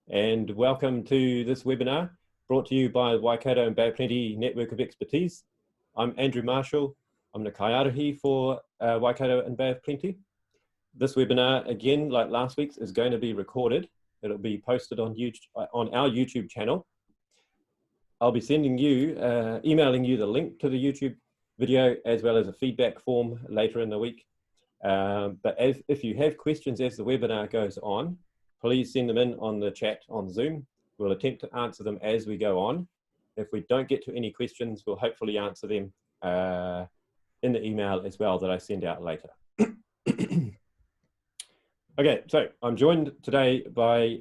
and welcome to this webinar brought to you by the Waikato and Bay of Plenty Network of Expertise. I'm Andrew Marshall. I'm the Kaiarahi for Waikato and Bay of Plenty. This webinar, again, like last week's, is going to be recorded. It'll be posted on our YouTube channel. I'll be sending you, emailing you the link to the YouTube video as well as a feedback form later in the week. But if you have questions as the webinar goes on, please send them in on the chat on Zoom. We'll attempt to answer them as we go on. If we don't get to any questions, we'll hopefully answer them in the email as well that I send out later. Okay, so I'm joined today by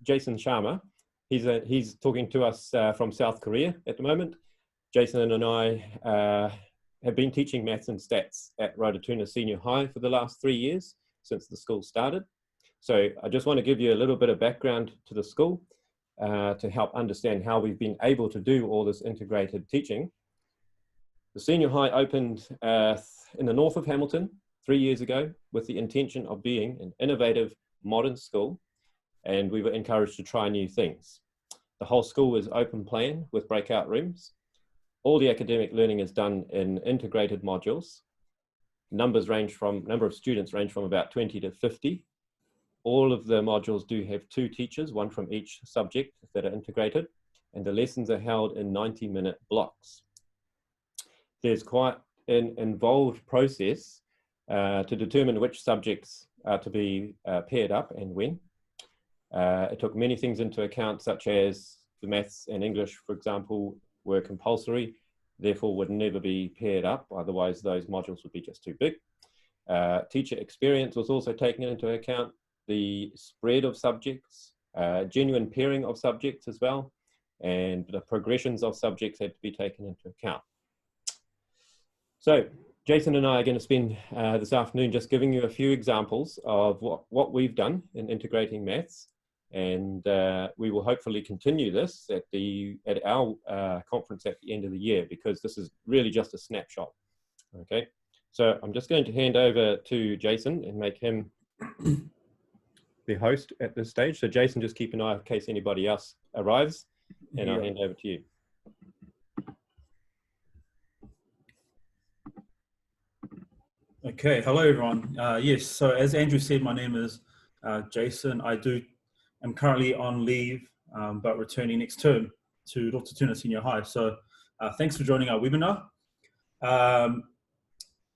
Jason Sharma. He's talking to us from South Korea at the moment. Jason and I have been teaching maths and stats at Rototuna Senior High for the last 3 years since the school started. So I just want to give you a little bit of background to the school to help understand how we've been able to do all this integrated teaching. The Senior High opened in the north of Hamilton 3 years ago with the intention of being an innovative modern school, and we were encouraged to try new things. The whole school is open plan with breakout rooms. All the academic learning is done in integrated modules. Number of students range from about 20 to 50. All of the modules do have 2 teachers, one from each subject that are integrated, and the lessons are held in 90-minute blocks. There's quite an involved process to determine which subjects are to be paired up and when. It took many things into account, such as the maths and English, for example, were compulsory, therefore would never be paired up, otherwise those modules would be just too big. Teacher experience was also taken into account, the spread of subjects, genuine pairing of subjects as well, and the progressions of subjects had to be taken into account. So Jason and I are going to spend this afternoon just giving you a few examples of what we've done in integrating maths, and we will hopefully continue this at our conference at the end of the year, because this is really just a snapshot. Okay, so I'm just going to hand over to Jason and make him the host at this stage. So Jason, just keep an eye in case anybody else arrives, and I'll hand over to you. Okay, hello everyone. Yes, so as Andrew said, my name is Jason. I'm currently on leave, but returning next term to Rototuna Senior High. So thanks for joining our webinar.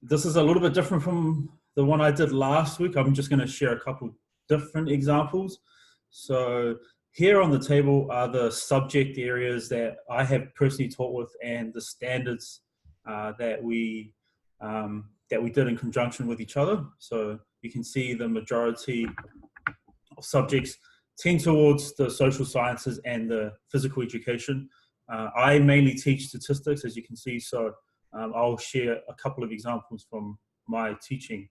This is a little bit different from the one I did last week. I'm just going to share a couple different examples. So here on the table are the subject areas that I have personally taught with, and the standards that we did in conjunction with each other. So you can see the majority of subjects tend towards the social sciences and the physical education. I mainly teach statistics, as you can see, so I'll share a couple of examples from my teaching.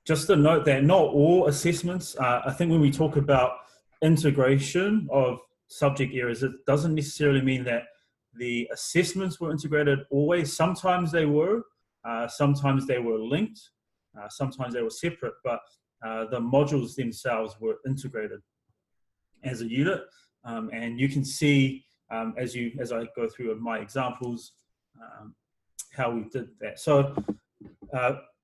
Just to note that not all assessments, I think when we talk about integration of subject areas, it doesn't necessarily mean that the assessments were integrated always. Sometimes they were linked, sometimes they were separate, but the modules themselves were integrated as a unit. And you can see as I go through my examples how we did that. So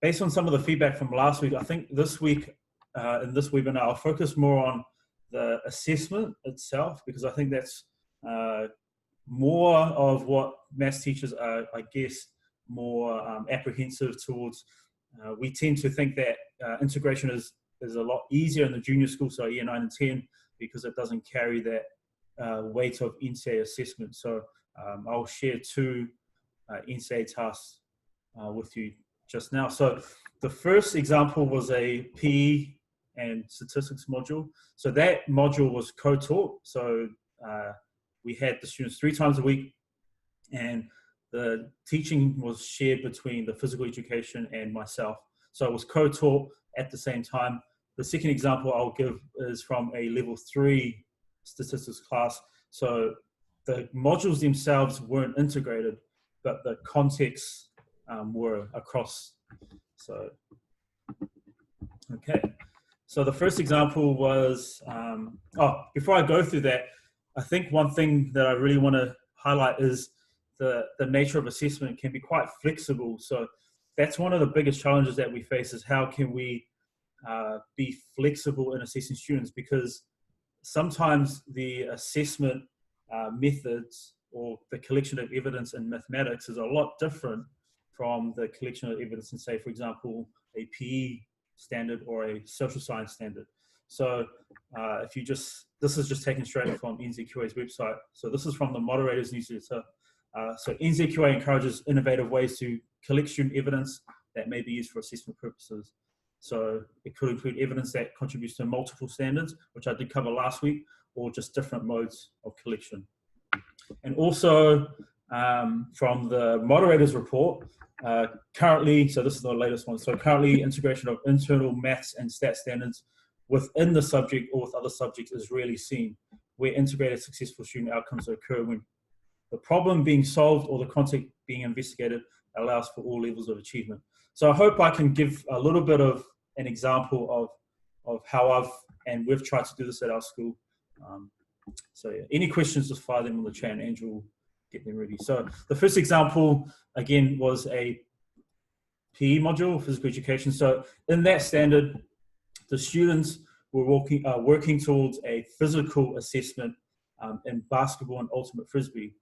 based on some of the feedback from last week, I think this week in this webinar I'll focus more on the assessment itself, because I think that's more of what maths teachers are, I guess, more apprehensive towards. We tend to think that integration is a lot easier in the junior school, so year 9 and 10, because it doesn't carry that weight of NCEA assessment. So I'll share 2 NCEA tasks with you just now. So the first example was a PE and statistics module. So that module was co-taught. So we had the students 3 times a week, and the teaching was shared between the physical education and myself. So it was co-taught at the same time. The second example I'll give is from a level 3 statistics class. So the modules themselves weren't integrated, but the contexts were across. So, okay. So the first example was, before I go through that, I think one thing that I really want to highlight is the nature of assessment can be quite flexible. So that's one of the biggest challenges that we face, is how can we be flexible in assessing students, because sometimes the assessment methods or the collection of evidence in mathematics is a lot different from the collection of evidence in, say, for example, a PE standard or a social science standard. So this is just taken straight from NCEA's website. So this is from the Moderator's newsletter. So NCEA encourages innovative ways to collect student evidence that may be used for assessment purposes. So it could include evidence that contributes to multiple standards, which I did cover last week, or just different modes of collection. And also from the Moderator's report, currently, so this is the latest one, so currently integration of internal maths and stat standards within the subject or with other subjects is rarely seen, where integrated successful student outcomes occur when the problem being solved or the concept being investigated allows for all levels of achievement. So I hope I can give a little bit of an example of how we've tried to do this at our school. So yeah, any questions, just fire them on the chat and Andrew will get them ready. So the first example, again, was a PE module, physical education. So in that standard, the students were working towards a physical assessment in basketball and ultimate frisbee.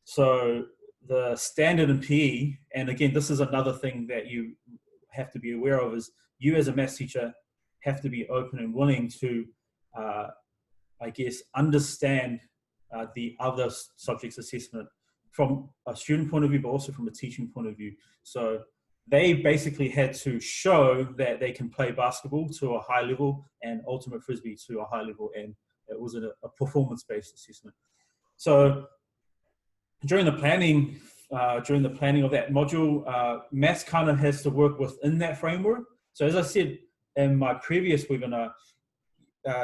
So the standard in PE, and again, this is another thing that you have to be aware of, is you as a maths teacher have to be open and willing to, understand the other subjects assessment from a student point of view, but also from a teaching point of view. So they basically had to show that they can play basketball to a high level and ultimate frisbee to a high level, and it was a performance-based assessment. So during the planning of that module, maths kind of has to work within that framework. So as I said in my previous webinar,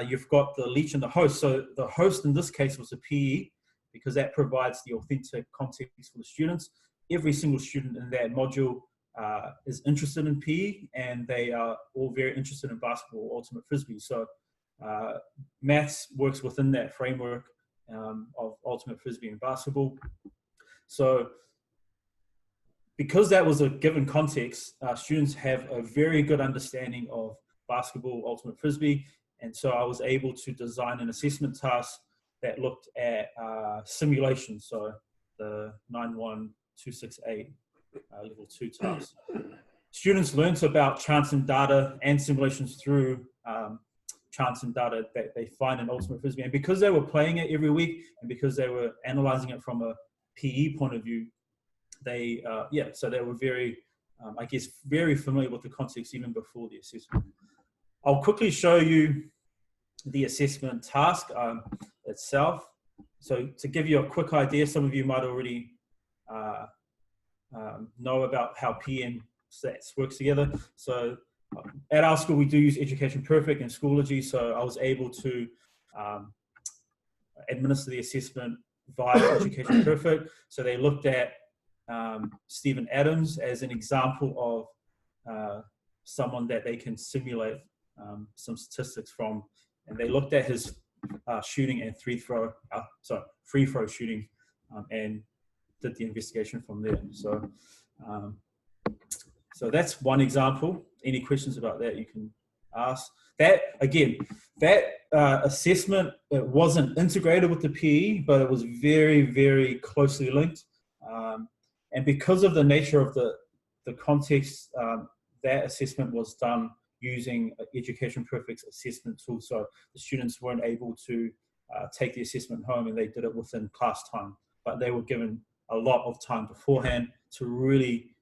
you've got the leech and the host. So the host in this case was a PE, because that provides the authentic context for the students. Every single student in that module is interested in PE, and they are all very interested in basketball or ultimate frisbee. So maths works within that framework of ultimate frisbee and basketball. So because that was a given context, students have a very good understanding of basketball, ultimate frisbee, and so I was able to design an assessment task that looked at simulation, so the 91268 level 2 task. Students learned about chance and data and simulations through chance and data that they find in ultimate frisbee, and because they were playing it every week and because they were analyzing it from a PE point of view, they so they were very very familiar with the context even before the assessment. I'll quickly show you the assessment task itself. So to give you a quick idea, some of you might already know about how PE and stats works together. So at our school, we do use Education Perfect and Schoology, so I was able to administer the assessment via Education Perfect. So they looked at Stephen Adams as an example of someone that they can simulate some statistics from, and they looked at his shooting and free throw shooting, and did the investigation from there. So so that's one example. Any questions about that you can ask. That again, that assessment, it wasn't integrated with the PE, but it was very, very closely linked. And because of the nature of the context, that assessment was done using Education Perfect's assessment tool. So the students weren't able to take the assessment home, and they did it within class time, but they were given a lot of time beforehand to really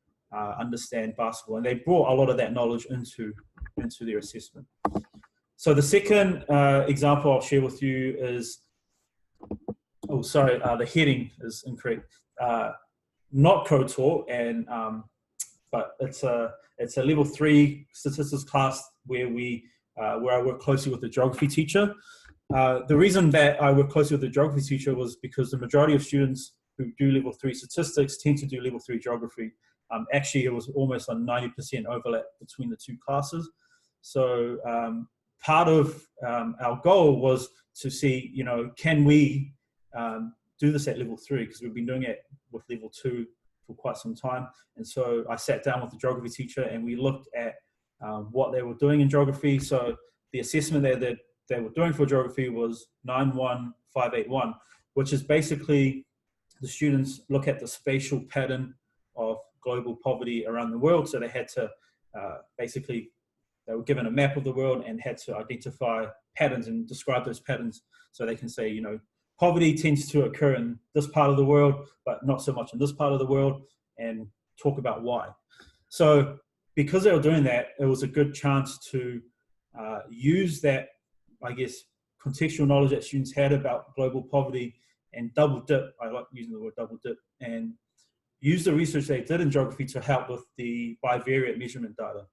understand basketball, and they brought a lot of that knowledge into their assessment. So the second example I'll share with you is, the heading is incorrect. Not co-taught, and but it's a level 3 statistics class where I work closely with the geography teacher. The reason that I work closely with the geography teacher was because the majority of students who do level 3 statistics tend to do level 3 geography. Actually, it was almost a 90% overlap between the two classes. So part of our goal was to see, can we do this at level 3, because we've been doing it with level 2 for quite some time. And so I sat down with the geography teacher and we looked at what they were doing in geography. So the assessment that they were doing for geography was 91581, which is basically the students look at the spatial pattern of global poverty around the world. So they had to basically, they were given a map of the world and had to identify patterns and describe those patterns. So they can say, poverty tends to occur in this part of the world, but not so much in this part of the world, and talk about why. So because they were doing that, it was a good chance to use that, I guess, contextual knowledge that students had about global poverty and double dip. I like using the word double dip, and use the research they did in geography to help with the bivariate measurement data.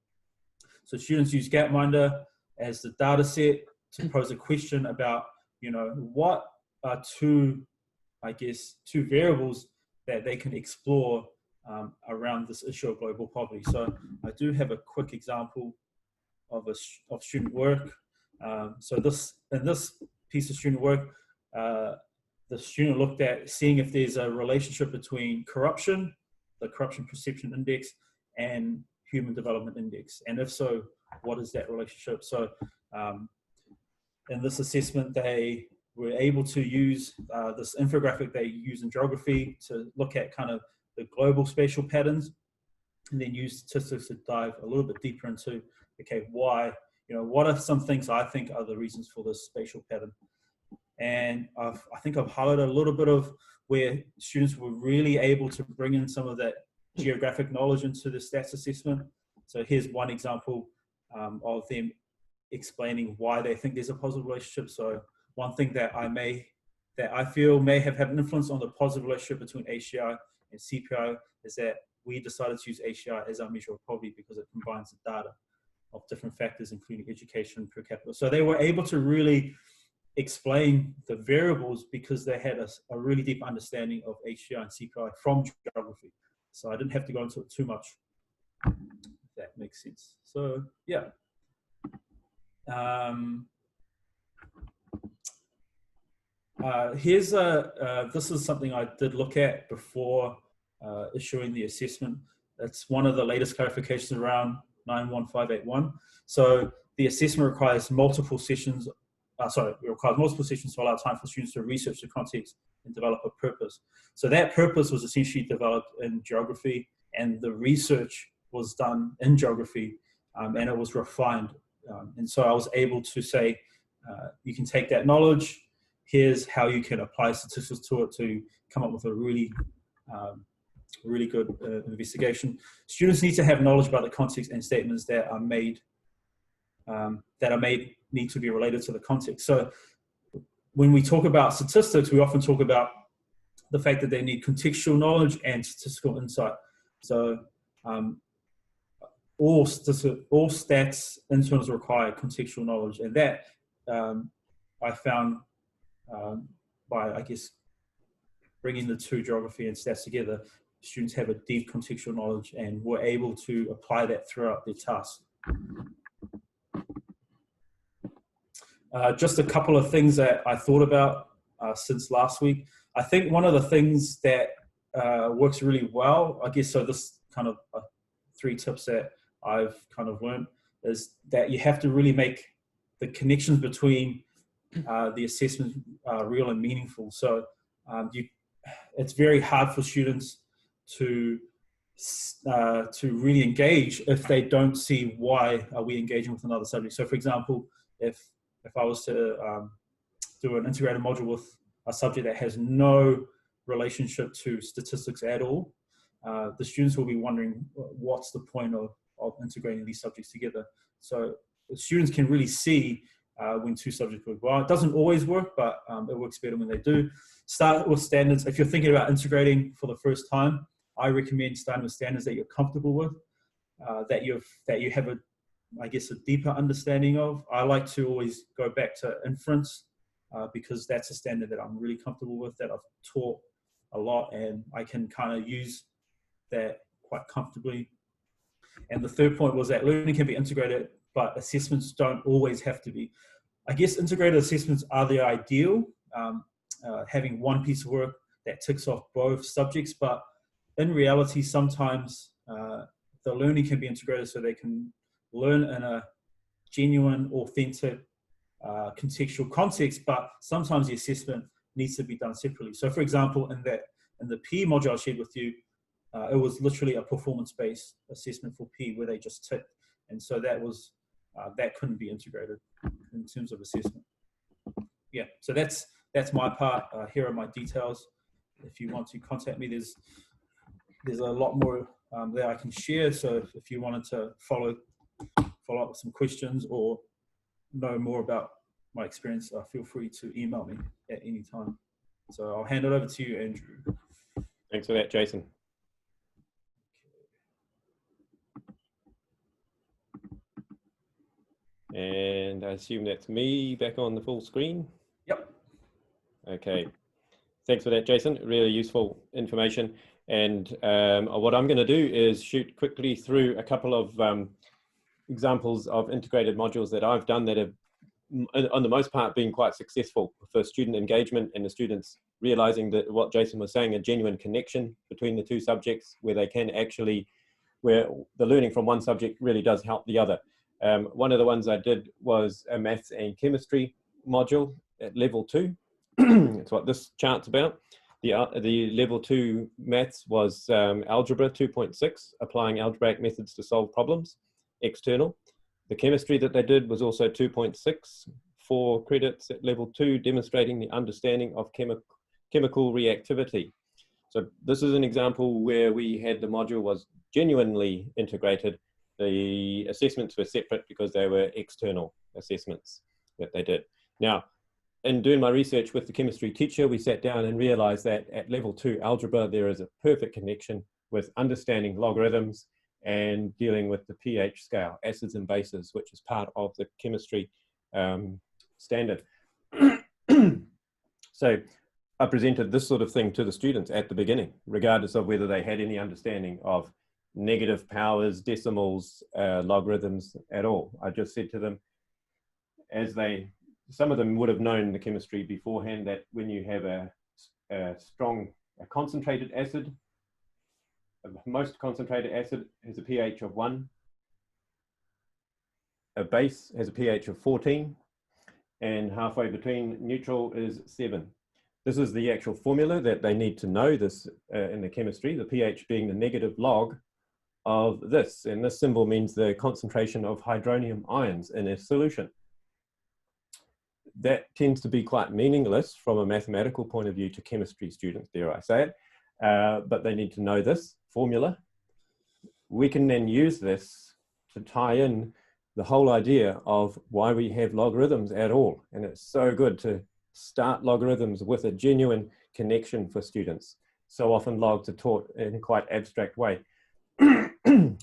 So students use Gapminder as the data set to pose a question about, what are two variables that they can explore around this issue of global poverty. So I do have a quick example of student work. So in this piece of student work, the student looked at seeing if there's a relationship between corruption, the Corruption Perception Index, and Human Development Index. And if so, what is that relationship? So in this assessment, they were able to use this infographic they use in geography to look at kind of the global spatial patterns, and then use statistics to dive a little bit deeper into, okay, why, what are some things I think are the reasons for this spatial pattern? And I think I've highlighted a little bit of where students were really able to bring in some of that geographic knowledge into the stats assessment. So here's one example of them explaining why they think there's a positive relationship. So one thing that I feel may have had an influence on the positive relationship between HCI and CPI is that we decided to use HCI as our measure of poverty because it combines the data of different factors, including education per capita. So they were able to really explain the variables because they had a really deep understanding of HCI and CPI from geography. So I didn't have to go into it too much, if that makes sense. So yeah. This is something I did look at before issuing the assessment. It's one of the latest clarifications around 91581. So the assessment requires multiple sessions. It requires multiple sessions to allow time for students to research the context and develop a purpose. So that purpose was essentially developed in geography, and the research was done in geography, and it was refined. And so I was able to say, you can take that knowledge, here's how you can apply statistics to it to come up with a really good investigation. Students need to have knowledge about the context and statements that are made need to be related to the context. So when we talk about statistics, we often talk about the fact that they need contextual knowledge and statistical insight. So all stats interns require contextual knowledge, and that I found by, I guess, bringing the two, geography and stats, together, students have a deep contextual knowledge and were able to apply that throughout their tasks. Just a couple of things that I thought about since last week. I think one of the things that works really well, I guess, so this kind of 3 tips that I've kind of learned, is that you have to really make the connections between the assessment real and meaningful. So it's very hard for students to really engage if they don't see why are we engaging with another subject. So for example, if I was to do an integrated module with a subject that has no relationship to statistics at all, the students will be wondering what's the point of integrating these subjects together. So the students can really see when 2 subjects work well. It doesn't always work, but it works better when they do. Start with standards. If you're thinking about integrating for the first time, I recommend starting with standards that you're comfortable with, that you have a deeper understanding of. I like to always go back to inference because that's a standard that I'm really comfortable with, that I've taught a lot, and I can kind of use that quite comfortably. And the third point was that learning can be integrated but assessments don't always have to be. I guess integrated assessments are the ideal, having one piece of work that ticks off both subjects, but in reality, sometimes the learning can be integrated so they can learn in a genuine, authentic, contextual context, but sometimes the assessment needs to be done separately. So for example, in the P module I shared with you, it was literally a performance-based assessment for P where they just ticked. And so that couldn't be integrated in terms of assessment. Yeah, so that's my part. Here are my details. If you want to contact me, there's a lot more that I can share. So if you wanted to follow up with some questions or know more about my experience, feel free to email me at any time. So I'll hand it over to you, Andrew. Thanks for that, Jason. And I assume that's me back on the full screen. Yep. Okay. Thanks for that, Jason. Really useful information. And what I'm going to do is shoot quickly through a couple of examples of integrated modules that I've done that have, on the most part, been quite successful for student engagement and the students realizing that what Jason was saying, a genuine connection between the two subjects where they can actually, where the learning from one subject really does help the other. One of the ones I did was a maths and chemistry module at level 2. It's what this chart's about. The level 2 maths was algebra 2.6, applying algebraic methods to solve problems, external. The chemistry that they did was also 2.6, 4 credits at level 2, demonstrating the understanding of chemical reactivity. So this is an example where we had the module was genuinely integrated. The assessments were separate because they were external assessments that they did. Now, in doing my research with the chemistry teacher, we sat down and realized that at level 2 algebra, there is a perfect connection with understanding logarithms and dealing with the pH scale, acids and bases, which is part of the chemistry standard. So I presented this sort of thing to the students at the beginning, regardless of whether they had any understanding of negative powers, decimals, logarithms at all. I just said to them, some of them would have known the chemistry beforehand, that when you have a concentrated acid, most concentrated acid has a pH of 1, a base has a pH of 14, and halfway between neutral is 7. This is the actual formula that they need to know this in the chemistry, the pH being the negative log of this, and this symbol means the concentration of hydronium ions in a solution. That tends to be quite meaningless from a mathematical point of view to chemistry students, dare I say it, but they need to know this formula. We can then use this to tie in the whole idea of why we have logarithms at all, and it's so good to start logarithms with a genuine connection for students. So often logs are taught in a quite abstract way.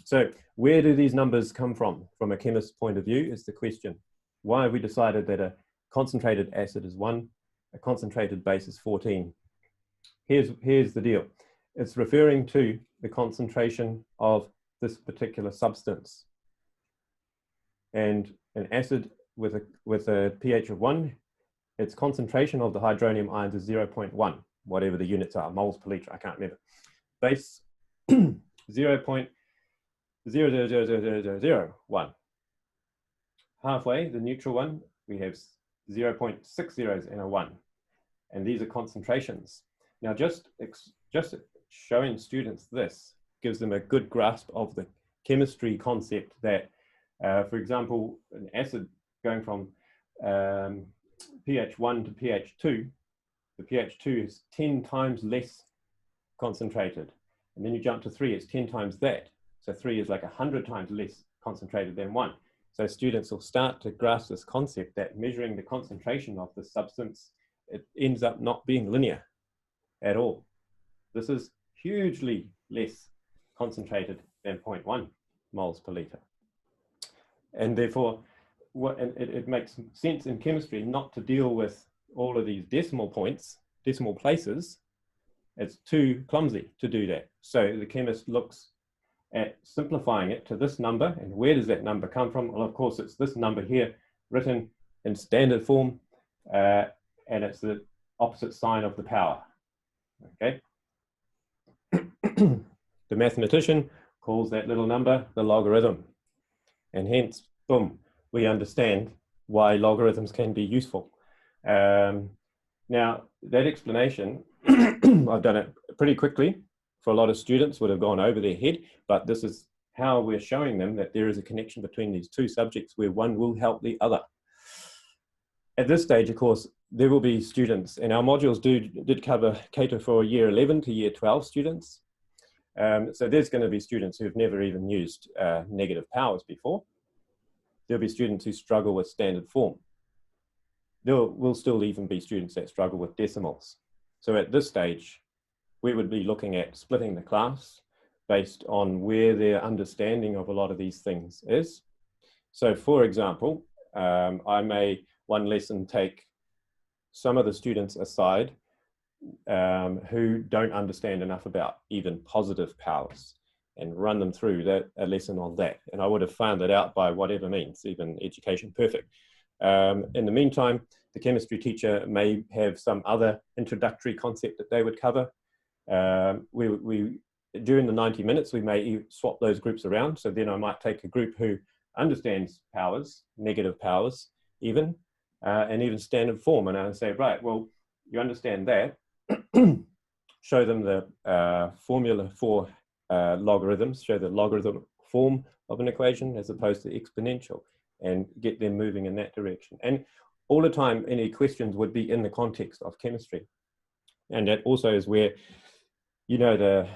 So where do these numbers come from a chemist's point of view is the question. Why have we decided that a concentrated acid is 1, a concentrated base is 14? Here's the deal. It's referring to the concentration of this particular substance. And an acid with a pH of 1, its concentration of the hydronium ions is 0.1, whatever the units are, moles per liter, I can't remember. Base 0.0000001. Halfway, the neutral one, we have 0.60 and a 1. And these are concentrations. Now, just showing students this gives them a good grasp of the chemistry concept that, for example, an acid going from pH 1 to pH 2, the pH 2 is 10 times less concentrated. And then you jump to 3, it's 10 times that. So 3 is like 100 times less concentrated than 1. So students will start to grasp this concept that measuring the concentration of the substance, it ends up not being linear at all. This is hugely less concentrated than 0.1 moles per liter. And therefore, it makes sense in chemistry not to deal with all of these decimal points, decimal places. It's too clumsy to do that. So the chemist looks at simplifying it to this number. And where does that number come from? Well, of course, it's this number here written in standard form, and it's the opposite sign of the power, okay? The mathematician calls that little number the logarithm. And hence, boom, we understand why logarithms can be useful. Now, that explanation, I've done it pretty quickly. For a lot of students would have gone over their head, but this is how we're showing them that there is a connection between these two subjects where one will help the other. At this stage, of course, there will be students, and our modules did cater for year 11 to year 12 students. So there's going to be students who've never even used negative powers before. There'll be students who struggle with standard form. There will still even be students that struggle with decimals. So at this stage, we would be looking at splitting the class based on where their understanding of a lot of these things is. So for example, I may one lesson take some of the students aside who don't understand enough about even positive powers and run them through a lesson on that. And I would have found that out by whatever means, even Education Perfect. In the meantime, the chemistry teacher may have some other introductory concept that they would cover. During the 90 minutes, we may swap those groups around. So then I might take a group who understands powers, negative powers even, and even standard form. And I say, right, well, you understand that. Show them the formula for logarithms, show the logarithm form of an equation as opposed to exponential, and get them moving in that direction. And all the time, any questions would be in the context of chemistry. And that also is where, you know, the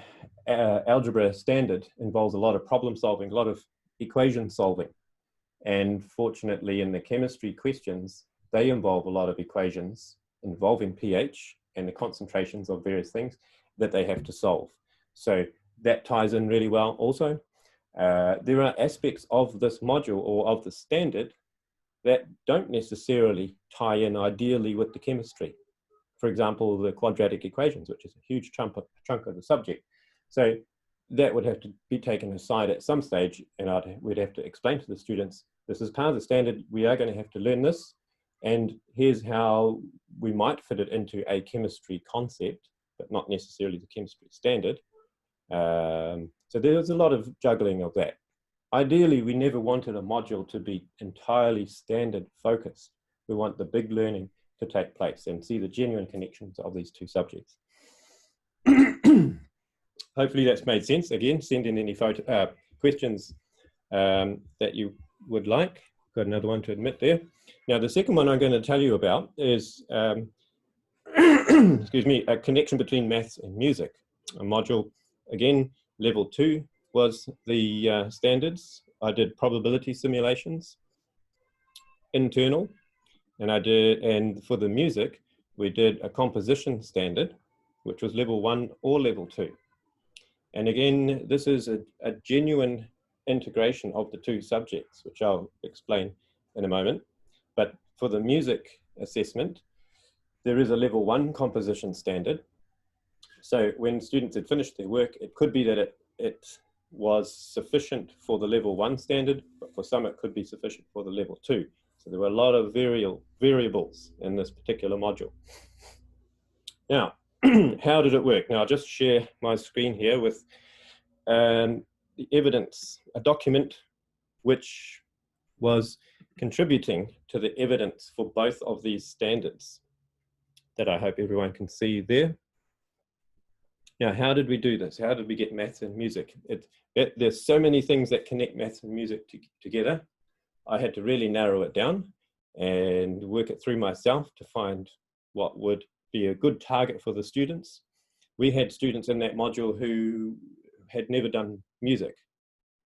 algebra standard involves a lot of problem solving, a lot of equation solving. And fortunately, in the chemistry questions, they involve a lot of equations involving pH and the concentrations of various things that they have to solve. So that ties in really well also. There are aspects of this module or of the standard that don't necessarily tie in ideally with the chemistry. For example, the quadratic equations, which is a huge chunk of the subject. So that would have to be taken aside at some stage, and we'd have to explain to the students, this is part of the standard, we are going to have to learn this, and here's how we might fit it into a chemistry concept, but not necessarily the chemistry standard. So there's a lot of juggling of that. Ideally, we never wanted a module to be entirely standard focused. We want the big learning to take place and see the genuine connections of these two subjects. Hopefully that's made sense. Again, send in any questions that you would like. Got another one to admit there. Now, the second one I'm going to tell you about is, excuse me, a connection between maths and music. A module, again, level 2 was the standards. I did probability simulations, internal, and for the music, we did a composition standard, which was level 1 or level 2. And again, this is a genuine integration of the two subjects, which I'll explain in a moment. But for the music assessment, there is a level 1 composition standard. So when students had finished their work, it could be that it was sufficient for the level 1 standard, but for some it could be sufficient for the level 2. So there were a lot of variables in this particular module. Now, how did it work? Now, I'll just share my screen here with the evidence, a document which was contributing to the evidence for both of these standards that I hope everyone can see there. Now, how did we do this? How did we get maths and music? There's so many things that connect maths and music together. I had to really narrow it down and work it through myself to find what would be a good target for the students. We had students in that module who had never done music,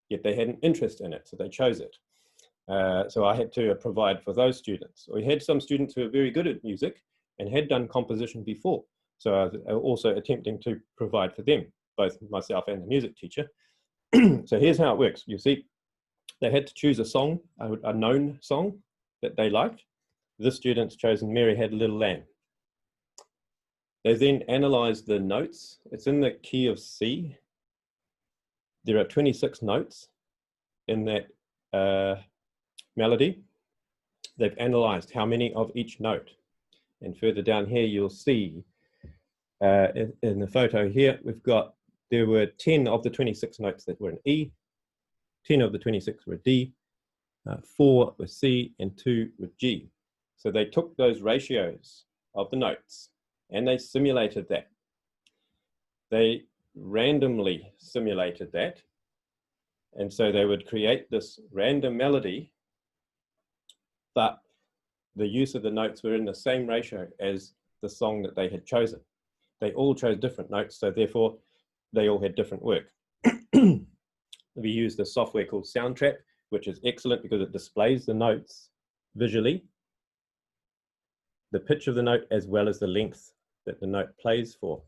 yet they had an interest in it, so they chose it. So I had to provide for those students. We had some students who were very good at music and had done composition before. So I was also attempting to provide for them, both myself and the music teacher. So here's how it works. You see, they had to choose a song, a known song that they liked. This student's chosen Mary Had a Little Lamb. They then analyzed the notes. It's in the key of C. there are 26 notes in that melody. They've analyzed how many of each note. And further down here, you'll see in the photo here, there were 10 of the 26 notes that were in E, 10 of the 26 were D, 4 were C, and 2 were G. So they took those ratios of the notes and they simulated that. They randomly simulated that. And so they would create this random melody, but the use of the notes were in the same ratio as the song that they had chosen. They all chose different notes, so therefore they all had different work. We used a software called Soundtrap, which is excellent because it displays the notes visually, the pitch of the note, as well as the length that the note plays for.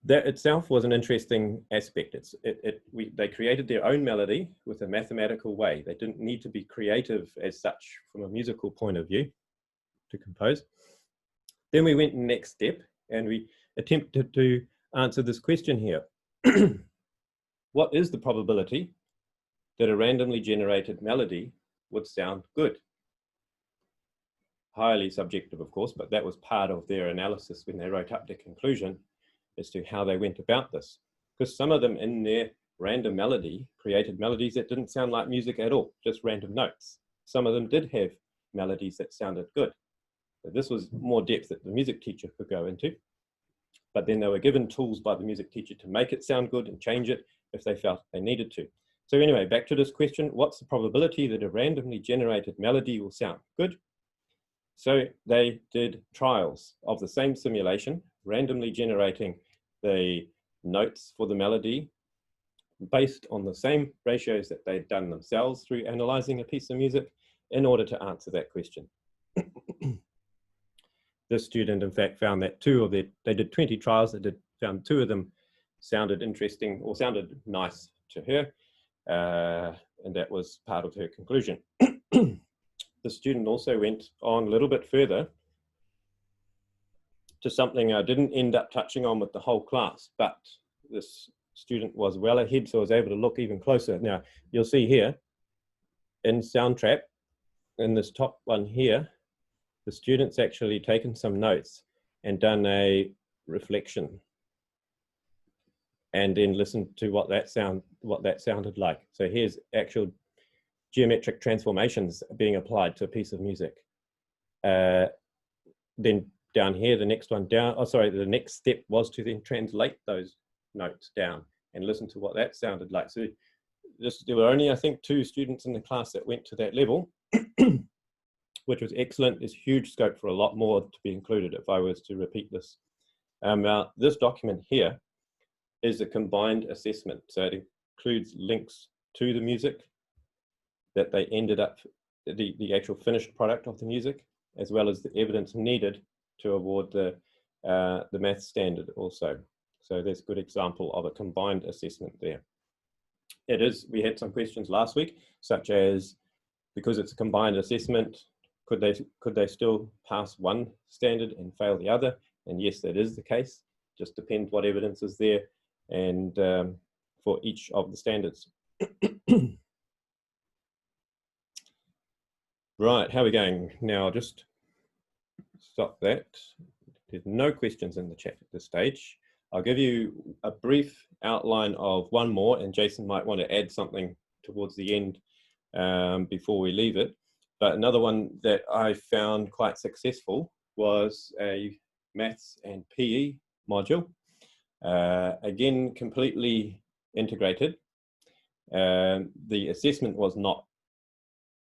That itself was an interesting aspect. They created their own melody with a mathematical way. They didn't need to be creative as such from a musical point of view to compose. Then we went next step and we attempted to answer this question here. What is the probability that a randomly generated melody would sound good? Highly subjective, of course, but that was part of their analysis when they wrote up their conclusion as to how they went about this. Because some of them in their random melody created melodies that didn't sound like music at all, just random notes. Some of them did have melodies that sounded good. So this was more depth that the music teacher could go into. But then they were given tools by the music teacher to make it sound good and change it if they felt they needed to. So anyway, back to this question, what's the probability that a randomly generated melody will sound good? So they did trials of the same simulation, randomly generating the notes for the melody based on the same ratios that they'd done themselves through analyzing a piece of music in order to answer that question. This student, in fact, found that they did 20 trials, found 2 of them sounded interesting or sounded nice to her, and that was part of her conclusion. The student also went on a little bit further to something I didn't end up touching on with the whole class, but this student was well ahead, so I was able to look even closer. Now, you'll see here in Soundtrap, in this top one here, the student's actually taken some notes and done a reflection and then listened to what that sounded like. So here's actual geometric transformations being applied to a piece of music. Then down here, the next one down, the next step was to then translate those notes down and listen to what that sounded like. So there were only, I think, 2 students in the class that went to that level, which was excellent. There's huge scope for a lot more to be included if I was to repeat this. Now, this document here is a combined assessment. So it includes links to the music that they ended up, the actual finished product of the music, as well as the evidence needed to award the math standard also. So there's a good example of a combined assessment there. We had some questions last week, such as, because it's a combined assessment, could they still pass one standard and fail the other? And yes, that is the case. Just depends what evidence is there and for each of the standards. Right, how are we going? Now, I'll just stop that. There's no questions in the chat at this stage. I'll give you a brief outline of one more, and Jason might want to add something towards the end before we leave it. But another one that I found quite successful was a maths and PE module. Again, completely integrated. The assessment was not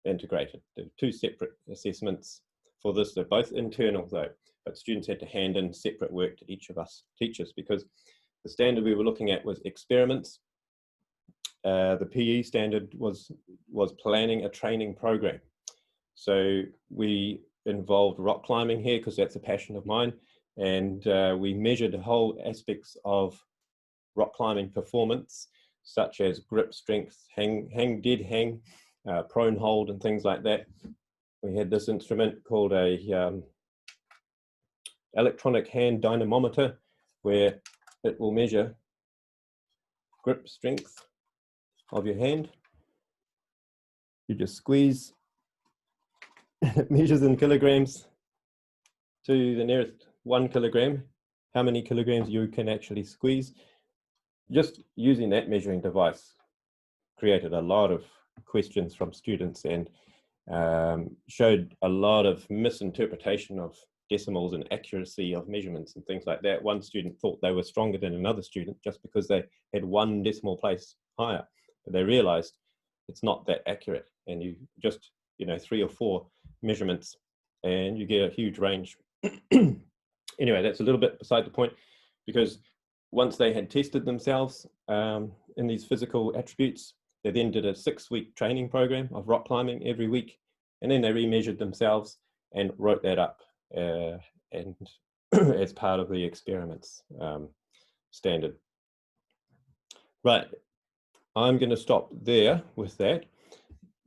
integrated. There were 2 separate assessments for this. They're both internal though, but students had to hand in separate work to each of us teachers because the standard we were looking at was experiments. The PE standard was planning a training program. So we involved rock climbing here because that's a passion of mine, and we measured whole aspects of rock climbing performance, such as grip strength, dead hang, prone hold, and things like that. We had this instrument called a electronic hand dynamometer, where it will measure grip strength of your hand. You just squeeze. It measures in kilograms to the nearest 1 kilogram, how many kilograms you can actually squeeze. Just using that measuring device created a lot of questions from students and showed a lot of misinterpretation of decimals and accuracy of measurements and things like that. One student thought they were stronger than another student just because they had 1 decimal place higher, but they realized it's not that accurate, and you just, 3 or 4 measurements and you get a huge range. Anyway, that's a little bit beside the point, because once they had tested themselves in these physical attributes, they then did a 6-week training program of rock climbing every week, and then they remeasured themselves and wrote that up and as part of the experiments standard. Right, I'm going to stop there with that.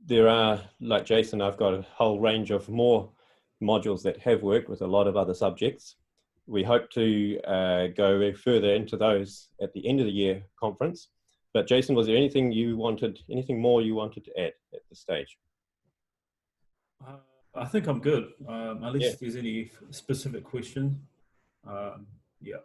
There are, like Jason, I've got a whole range of more modules that have worked with a lot of other subjects. We hope to go further into those at the end of the year conference. But Jason, was there anything more you wanted to add at this stage? I think I'm good, unless there's any specific question. Yeah.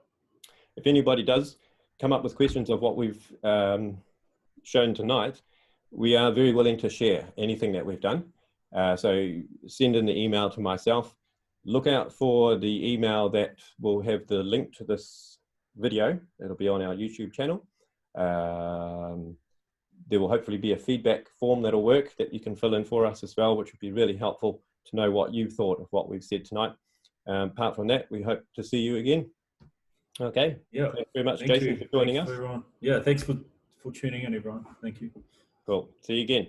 If anybody does come up with questions of what we've shown tonight, we are very willing to share anything that we've done. So send in the email to myself. Look out for the email that will have the link to this video. It'll be on our YouTube channel. There will hopefully be a feedback form that'll work that you can fill in for us as well, which would be really helpful to know what you thought of what we've said tonight. Apart from that, we hope to see you again. Okay. Yeah. Thanks very much, Jason, for joining us. Everyone. Yeah, thanks for tuning in, everyone. Thank you. Cool. See you again.